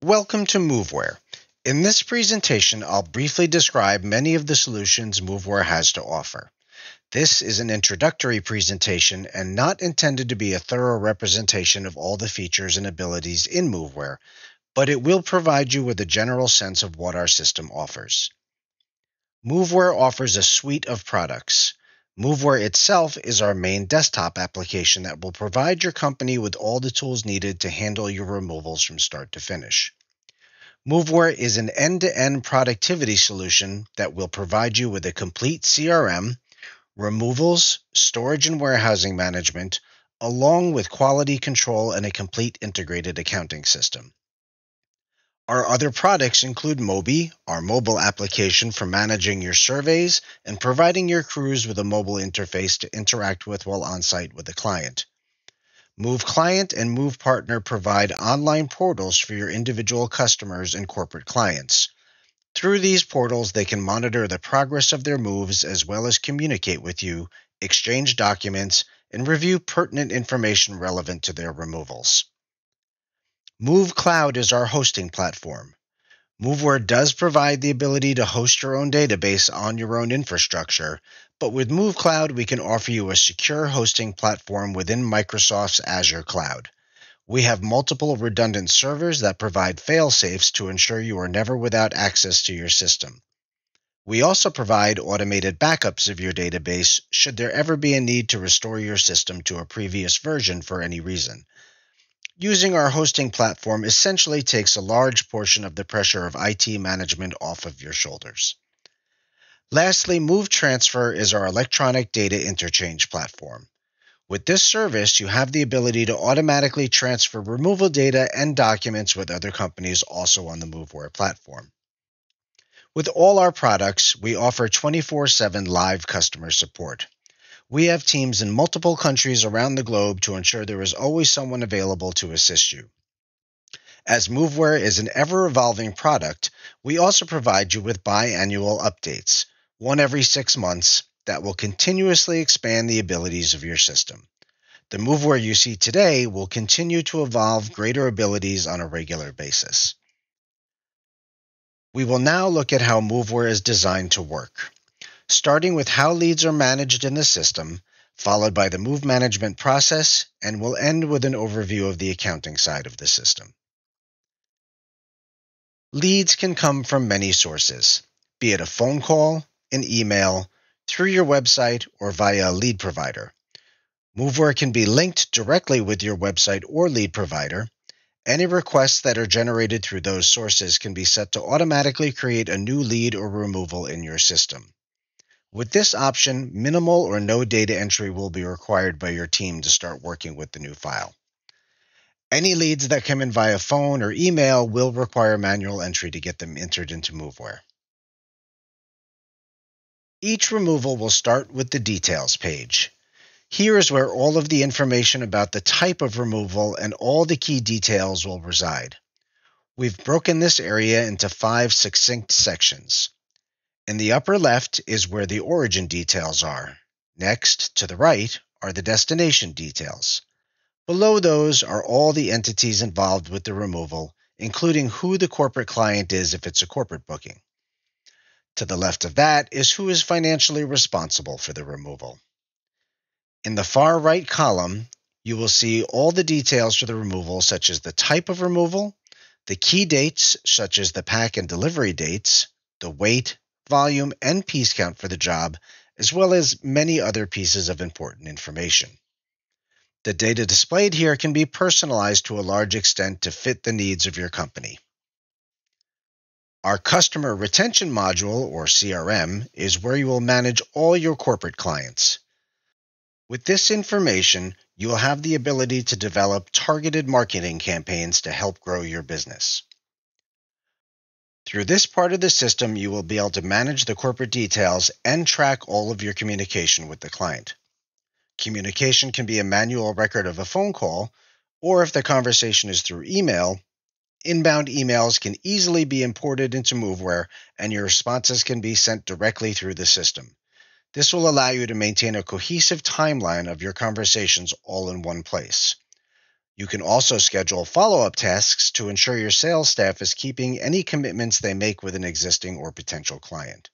Welcome to Moveware. In this presentation, I'll briefly describe many of the solutions Moveware has to offer. This is an introductory presentation and not intended to be a thorough representation of all the features and abilities in Moveware, but it will provide you with a general sense of what our system offers. Moveware offers a suite of products. Moveware itself is our main desktop application that will provide your company with all the tools needed to handle your removals from start to finish. Moveware is an end-to-end productivity solution that will provide you with a complete CRM, removals, storage and warehousing management, along with quality control and a complete integrated accounting system. Our other products include Mobi, our mobile application for managing your surveys and providing your crews with a mobile interface to interact with while on-site with a client. Move Client and Move Partner provide online portals for your individual customers and corporate clients. Through these portals, they can monitor the progress of their moves as well as communicate with you, exchange documents, and review pertinent information relevant to their removals. Move Cloud is our hosting platform. Moveware does provide the ability to host your own database on your own infrastructure, but with Move Cloud, we can offer you a secure hosting platform within Microsoft's Azure cloud. We have multiple redundant servers that provide fail-safes to ensure you are never without access to your system. We also provide automated backups of your database should there ever be a need to restore your system to a previous version for any reason. Using our hosting platform essentially takes a large portion of the pressure of IT management off of your shoulders. Lastly, Move Transfer is our electronic data interchange platform. With this service, you have the ability to automatically transfer removal data and documents with other companies also on the Moveware platform. With all our products, we offer 24/7 live customer support. We have teams in multiple countries around the globe to ensure there is always someone available to assist you. As Moveware is an ever-evolving product, we also provide you with biannual updates, one every 6 months, that will continuously expand the abilities of your system. The Moveware you see today will continue to evolve greater abilities on a regular basis. We will now look at how Moveware is designed to work, starting with how leads are managed in the system, followed by the move management process, and we'll end with an overview of the accounting side of the system. Leads can come from many sources, be it a phone call, an email, through your website, or via a lead provider. Moveware can be linked directly with your website or lead provider. Any requests that are generated through those sources can be set to automatically create a new lead or removal in your system. With this option, minimal or no data entry will be required by your team to start working with the new file. Any leads that come in via phone or email will require manual entry to get them entered into Moveware. Each removal will start with the details page. Here is where all of the information about the type of removal and all the key details will reside. We've broken this area into 5 succinct sections. In the upper left is where the origin details are. Next, to the right, are the destination details. Below those are all the entities involved with the removal, including who the corporate client is if it's a corporate booking. To the left of that is who is financially responsible for the removal. In the far right column, you will see all the details for the removal, such as the type of removal, the key dates, such as the pack and delivery dates, the weight, volume, and piece count for the job, as well as many other pieces of important information. The data displayed here can be personalized to a large extent to fit the needs of your company. Our Customer Retention Module, or CRM, is where you will manage all your corporate clients. With this information, you will have the ability to develop targeted marketing campaigns to help grow your business. Through this part of the system, you will be able to manage the corporate details and track all of your communication with the client. Communication can be a manual record of a phone call, or if the conversation is through email, inbound emails can easily be imported into Moveware and your responses can be sent directly through the system. This will allow you to maintain a cohesive timeline of your conversations all in one place. You can also schedule follow-up tasks to ensure your sales staff is keeping any commitments they make with an existing or potential client.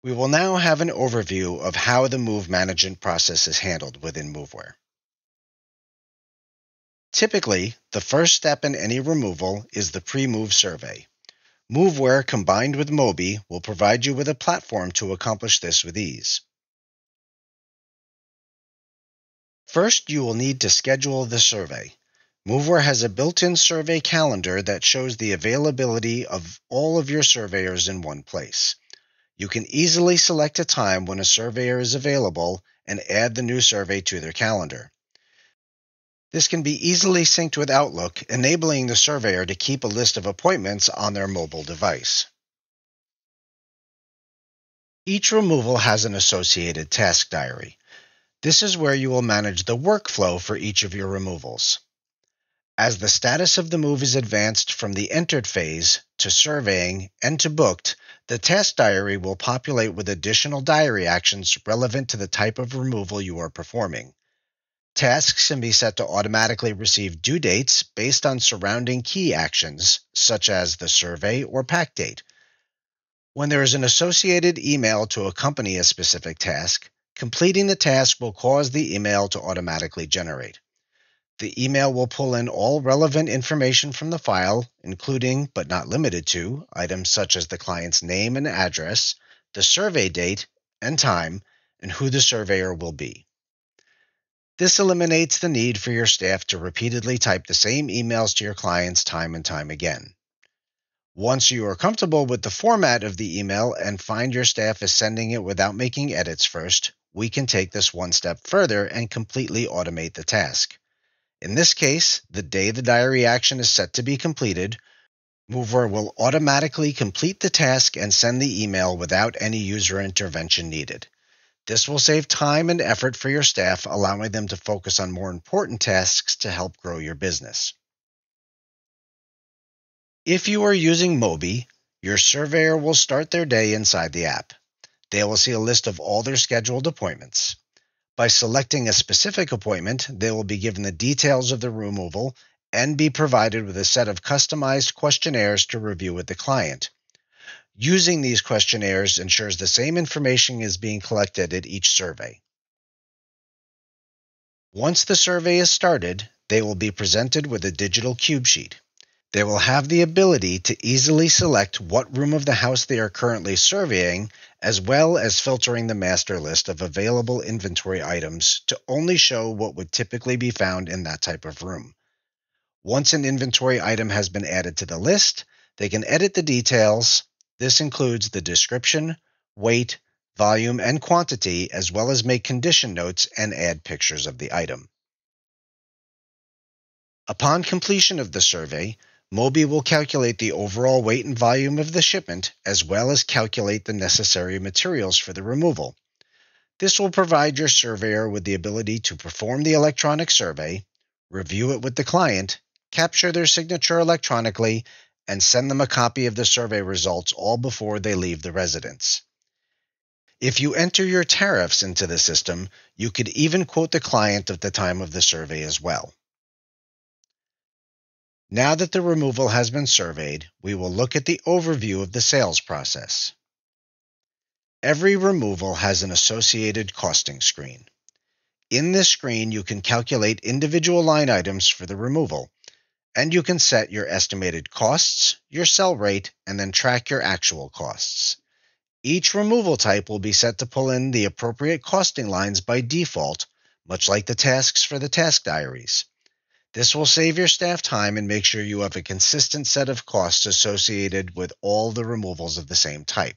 We will now have an overview of how the move management process is handled within Moveware. Typically, the first step in any removal is the pre-move survey. Moveware combined with Mobi will provide you with a platform to accomplish this with ease. First, you will need to schedule the survey. Moveware has a built-in survey calendar that shows the availability of all of your surveyors in one place. You can easily select a time when a surveyor is available and add the new survey to their calendar. This can be easily synced with Outlook, enabling the surveyor to keep a list of appointments on their mobile device. Each removal has an associated task diary. This is where you will manage the workflow for each of your removals. As the status of the move is advanced from the entered phase to surveying and to booked, the task diary will populate with additional diary actions relevant to the type of removal you are performing. Tasks can be set to automatically receive due dates based on surrounding key actions, such as the survey or pack date. When there is an associated email to accompany a specific task, completing the task will cause the email to automatically generate. The email will pull in all relevant information from the file, including, but not limited to, items such as the client's name and address, the survey date and time, and who the surveyor will be. This eliminates the need for your staff to repeatedly type the same emails to your clients time and time again. Once you are comfortable with the format of the email and find your staff is sending it without making edits first, we can take this one step further and completely automate the task. In this case, the day the diary action is set to be completed, Moveware will automatically complete the task and send the email without any user intervention needed. This will save time and effort for your staff, allowing them to focus on more important tasks to help grow your business. If you are using Mobi, your surveyor will start their day inside the app. They will see a list of all their scheduled appointments. By selecting a specific appointment, they will be given the details of the removal and be provided with a set of customized questionnaires to review with the client. Using these questionnaires ensures the same information is being collected at each survey. Once the survey is started, they will be presented with a digital cube sheet. They will have the ability to easily select what room of the house they are currently surveying, as well as filtering the master list of available inventory items to only show what would typically be found in that type of room. Once an inventory item has been added to the list, they can edit the details. This includes the description, weight, volume, and quantity, as well as make condition notes and add pictures of the item. Upon completion of the survey, Mobi will calculate the overall weight and volume of the shipment, as well as calculate the necessary materials for the removal. This will provide your surveyor with the ability to perform the electronic survey, review it with the client, capture their signature electronically, and send them a copy of the survey results all before they leave the residence. If you enter your tariffs into the system, you could even quote the client at the time of the survey as well. Now that the removal has been surveyed, we will look at the overview of the sales process. Every removal has an associated costing screen. In this screen, you can calculate individual line items for the removal, and you can set your estimated costs, your sell rate, and then track your actual costs. Each removal type will be set to pull in the appropriate costing lines by default, much like the tasks for the task diaries. This will save your staff time and make sure you have a consistent set of costs associated with all the removals of the same type.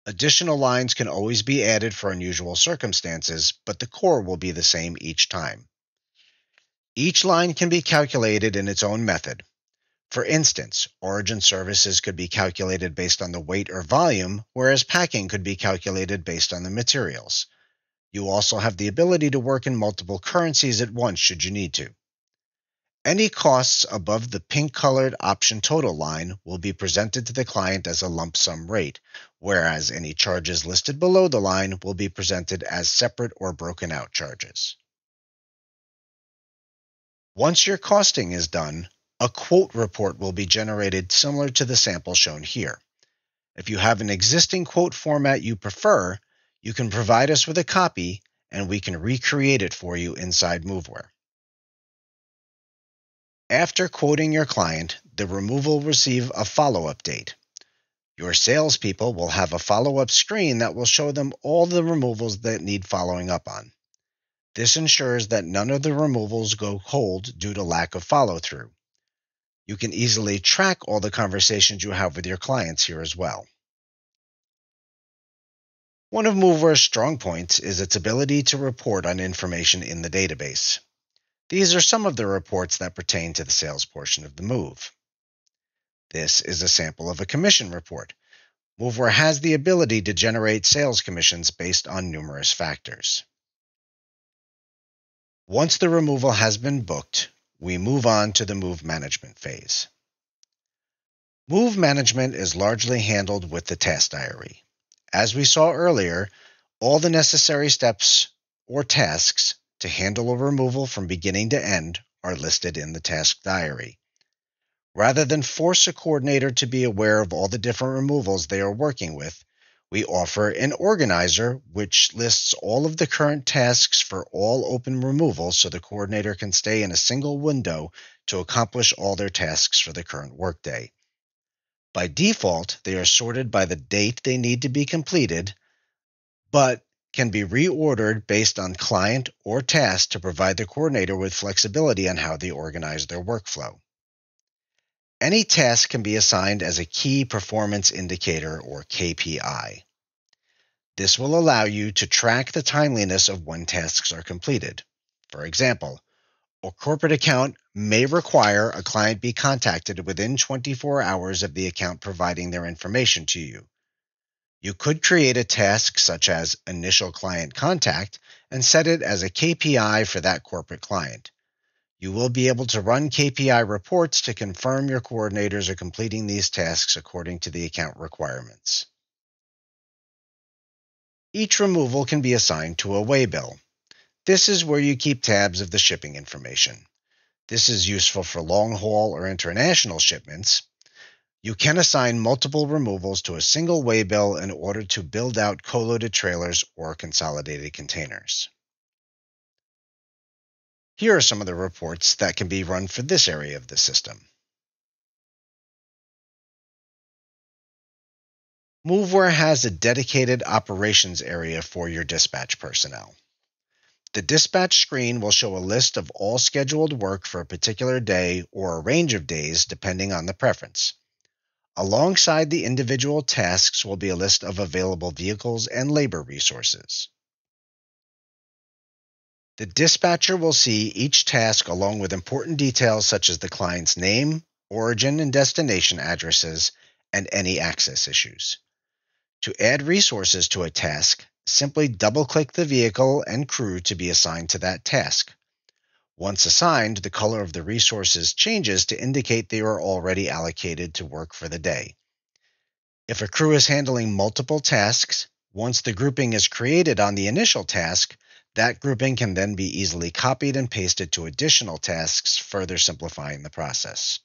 Additional lines can always be added for unusual circumstances, but the core will be the same each time. Each line can be calculated in its own method. For instance, origin services could be calculated based on the weight or volume, whereas packing could be calculated based on the materials. You also have the ability to work in multiple currencies at once should you need to. Any costs above the pink-colored option total line will be presented to the client as a lump sum rate, whereas any charges listed below the line will be presented as separate or broken out charges. Once your costing is done, a quote report will be generated similar to the sample shown here. If you have an existing quote format you prefer, you can provide us with a copy and we can recreate it for you inside Moveware. After quoting your client, the removal will receive a follow-up date. Your salespeople will have a follow-up screen that will show them all the removals that need following up on. This ensures that none of the removals go cold due to lack of follow-through. You can easily track all the conversations you have with your clients here as well. One of Moveware's strong points is its ability to report on information in the database. These are some of the reports that pertain to the sales portion of the move. This is a sample of a commission report. Moveware has the ability to generate sales commissions based on numerous factors. Once the removal has been booked, we move on to the move management phase. Move management is largely handled with the task diary. As we saw earlier, all the necessary steps or tasks to handle a removal from beginning to end are listed in the task diary. Rather than force a coordinator to be aware of all the different removals they are working with, we offer an organizer which lists all of the current tasks for all open removals so the coordinator can stay in a single window to accomplish all their tasks for the current workday. By default, they are sorted by the date they need to be completed, but can be reordered based on client or task to provide the coordinator with flexibility on how they organize their workflow. Any task can be assigned as a key performance indicator or KPI. This will allow you to track the timeliness of when tasks are completed. For example, a corporate account may require a client be contacted within 24 hours of the account providing their information to you. You could create a task such as initial client contact and set it as a KPI for that corporate client. You will be able to run KPI reports to confirm your coordinators are completing these tasks according to the account requirements. Each removal can be assigned to a waybill. This is where you keep tabs of the shipping information. This is useful for long-haul or international shipments. You can assign multiple removals to a single waybill in order to build out co-loaded trailers or consolidated containers. Here are some of the reports that can be run for this area of the system. Moveware has a dedicated operations area for your dispatch personnel. The dispatch screen will show a list of all scheduled work for a particular day or a range of days depending on the preference. Alongside the individual tasks will be a list of available vehicles and labor resources. The dispatcher will see each task along with important details such as the client's name, origin and destination addresses, and any access issues. To add resources to a task, simply double-click the vehicle and crew to be assigned to that task. Once assigned, the color of the resources changes to indicate they are already allocated to work for the day. If a crew is handling multiple tasks, once the grouping is created on the initial task, that grouping can then be easily copied and pasted to additional tasks, further simplifying the process.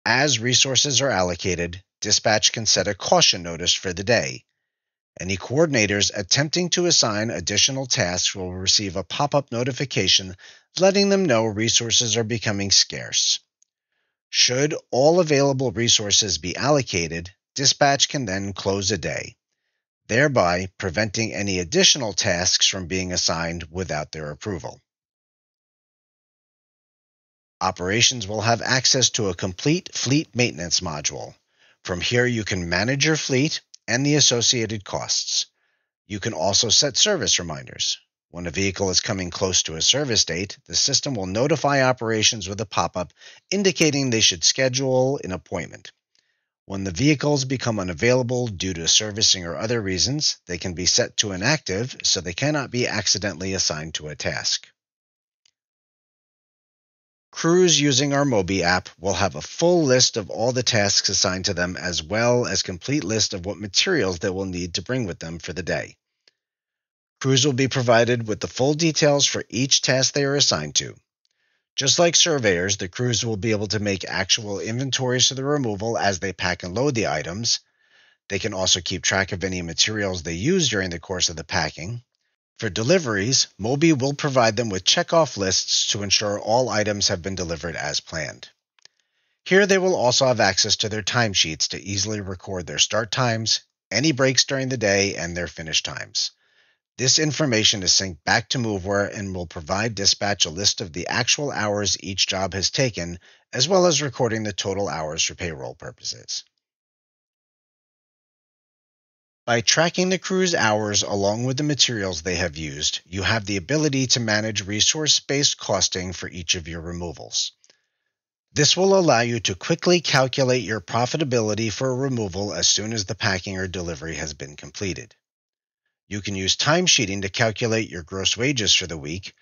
As resources are allocated, dispatch can set a caution notice for the day. Any coordinators attempting to assign additional tasks will receive a pop-up notification letting them know resources are becoming scarce. Should all available resources be allocated, dispatch can then close a day, thereby preventing any additional tasks from being assigned without their approval. Operations will have access to a complete fleet maintenance module. From here, you can manage your fleet and the associated costs. You can also set service reminders. When a vehicle is coming close to a service date, the system will notify operations with a pop-up indicating they should schedule an appointment. When the vehicles become unavailable due to servicing or other reasons, they can be set to inactive so they cannot be accidentally assigned to a task. Crews using our Mobi app will have a full list of all the tasks assigned to them as well as a complete list of what materials they will need to bring with them for the day. Crews will be provided with the full details for each task they are assigned to. Just like surveyors, the crews will be able to make actual inventories for the removal as they pack and load the items. They can also keep track of any materials they use during the course of the packing. For deliveries, Moby will provide them with checkoff lists to ensure all items have been delivered as planned. Here they will also have access to their timesheets to easily record their start times, any breaks during the day, and their finish times. This information is synced back to Moveware and will provide dispatch a list of the actual hours each job has taken, as well as recording the total hours for payroll purposes. By tracking the crew's hours along with the materials they have used, you have the ability to manage resource-based costing for each of your removals. This will allow you to quickly calculate your profitability for a removal as soon as the packing or delivery has been completed. You can use timesheeting to calculate your gross wages for the week.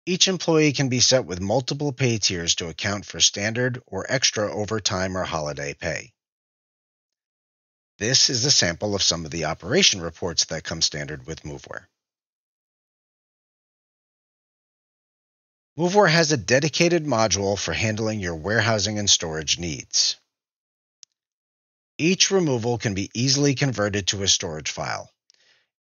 Each employee can be set with multiple pay tiers to account for standard or extra overtime or holiday pay. This is a sample of some of the operation reports that come standard with Moveware. Moveware has a dedicated module for handling your warehousing and storage needs. Each removal can be easily converted to a storage file.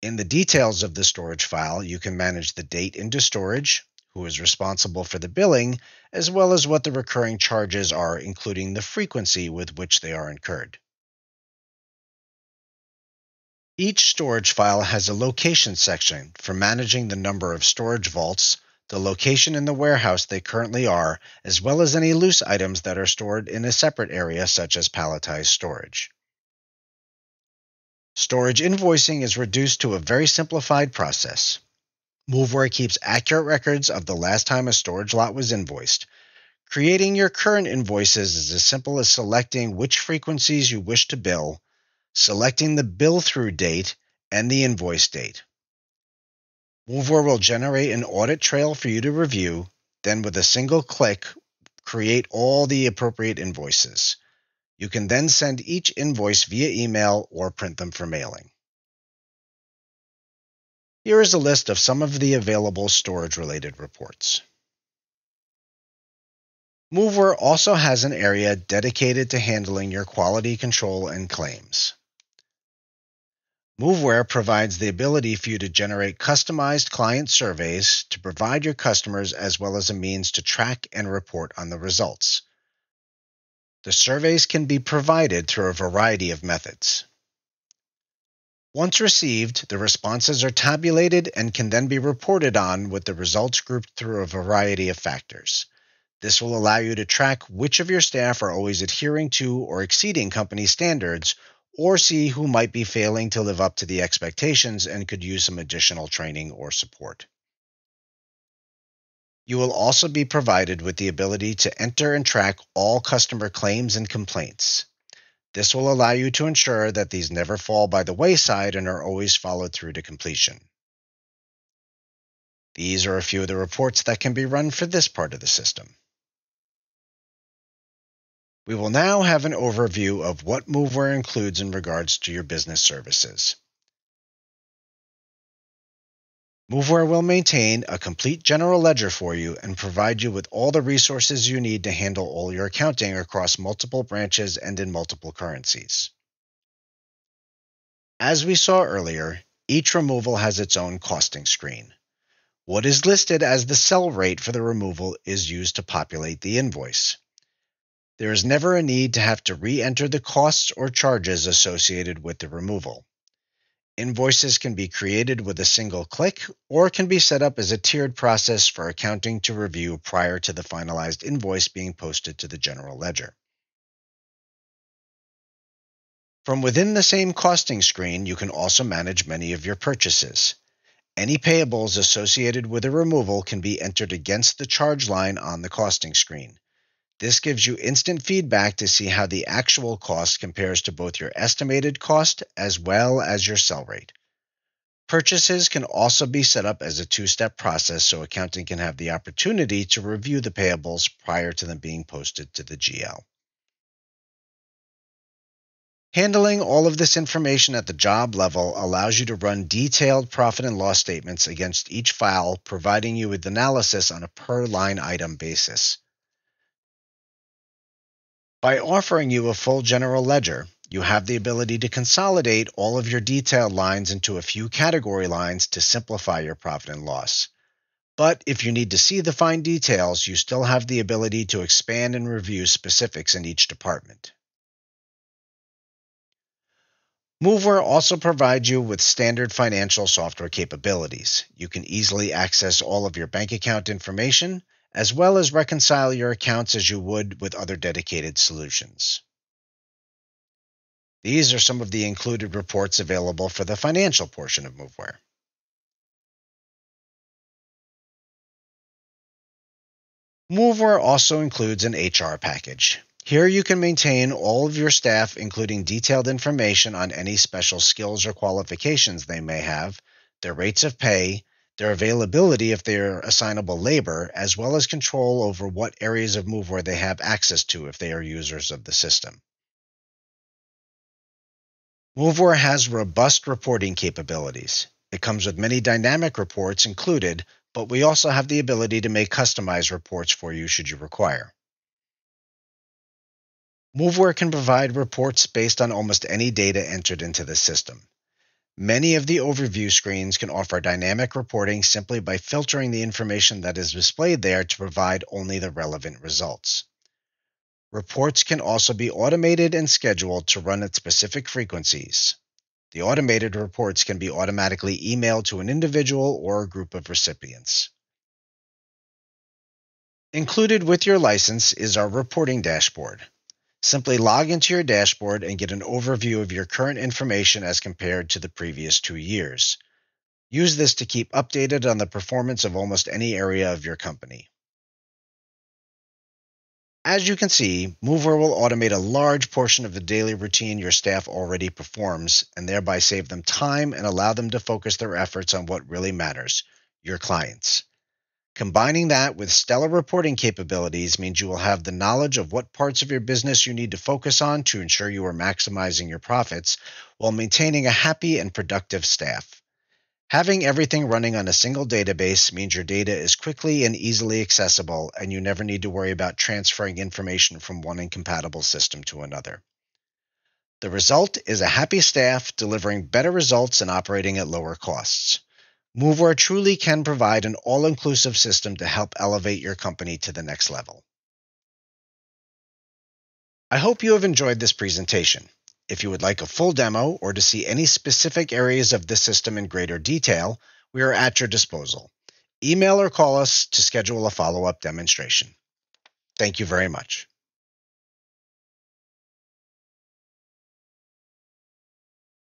In the details of the storage file, you can manage the date into storage, who is responsible for the billing, as well as what the recurring charges are, including the frequency with which they are incurred. Each storage file has a location section for managing the number of storage vaults, the location in the warehouse they currently are, as well as any loose items that are stored in a separate area such as palletized storage. Storage invoicing is reduced to a very simplified process. Moveware keeps accurate records of the last time a storage lot was invoiced. Creating your current invoices is as simple as selecting which frequencies you wish to bill, selecting the bill-through date, and the invoice date. Moveware will generate an audit trail for you to review, then with a single click, create all the appropriate invoices. You can then send each invoice via email or print them for mailing. Here is a list of some of the available storage-related reports. Moveware also has an area dedicated to handling your quality control and claims. Moveware provides the ability for you to generate customized client surveys to provide your customers as well as a means to track and report on the results. The surveys can be provided through a variety of methods. Once received, the responses are tabulated and can then be reported on with the results grouped through a variety of factors. This will allow you to track which of your staff are always adhering to or exceeding company standards, or see who might be failing to live up to the expectations and could use some additional training or support. You will also be provided with the ability to enter and track all customer claims and complaints. This will allow you to ensure that these never fall by the wayside and are always followed through to completion. These are a few of the reports that can be run for this part of the system. We will now have an overview of what Moveware includes in regards to your business services. Moveware will maintain a complete general ledger for you and provide you with all the resources you need to handle all your accounting across multiple branches and in multiple currencies. As we saw earlier, each removal has its own costing screen. What is listed as the sell rate for the removal is used to populate the invoice. There is never a need to have to re-enter the costs or charges associated with the removal. Invoices can be created with a single click or can be set up as a tiered process for accounting to review prior to the finalized invoice being posted to the general ledger. From within the same costing screen, you can also manage many of your purchases. Any payables associated with a removal can be entered against the charge line on the costing screen. This gives you instant feedback to see how the actual cost compares to both your estimated cost as well as your sell rate. Purchases can also be set up as a two-step process so accounting can have the opportunity to review the payables prior to them being posted to the GL. Handling all of this information at the job level allows you to run detailed profit and loss statements against each file, providing you with analysis on a per-line item basis. By offering you a full general ledger, you have the ability to consolidate all of your detailed lines into a few category lines to simplify your profit and loss. But if you need to see the fine details, you still have the ability to expand and review specifics in each department. Moveware also provides you with standard financial software capabilities. You can easily access all of your bank account information, as well as reconcile your accounts as you would with other dedicated solutions. These are some of the included reports available for the financial portion of Moveware. Moveware also includes an HR package. Here you can maintain all of your staff, including detailed information on any special skills or qualifications they may have, their rates of pay, their availability if they are assignable labor, as well as control over what areas of Moveware they have access to if they are users of the system. Moveware has robust reporting capabilities. It comes with many dynamic reports included, but we also have the ability to make customized reports for you should you require. Moveware can provide reports based on almost any data entered into the system. Many of the overview screens can offer dynamic reporting simply by filtering the information that is displayed there to provide only the relevant results. Reports can also be automated and scheduled to run at specific frequencies. The automated reports can be automatically emailed to an individual or a group of recipients. Included with your license is our reporting dashboard. Simply log into your dashboard and get an overview of your current information as compared to the previous 2 years. Use this to keep updated on the performance of almost any area of your company. As you can see, Moveware will automate a large portion of the daily routine your staff already performs and thereby save them time and allow them to focus their efforts on what really matters, your clients. Combining that with stellar reporting capabilities means you will have the knowledge of what parts of your business you need to focus on to ensure you are maximizing your profits while maintaining a happy and productive staff. Having everything running on a single database means your data is quickly and easily accessible, and you never need to worry about transferring information from one incompatible system to another. The result is a happy staff delivering better results and operating at lower costs. Moveware truly can provide an all-inclusive system to help elevate your company to the next level. I hope you have enjoyed this presentation. If you would like a full demo or to see any specific areas of this system in greater detail, we are at your disposal. Email or call us to schedule a follow-up demonstration. Thank you very much.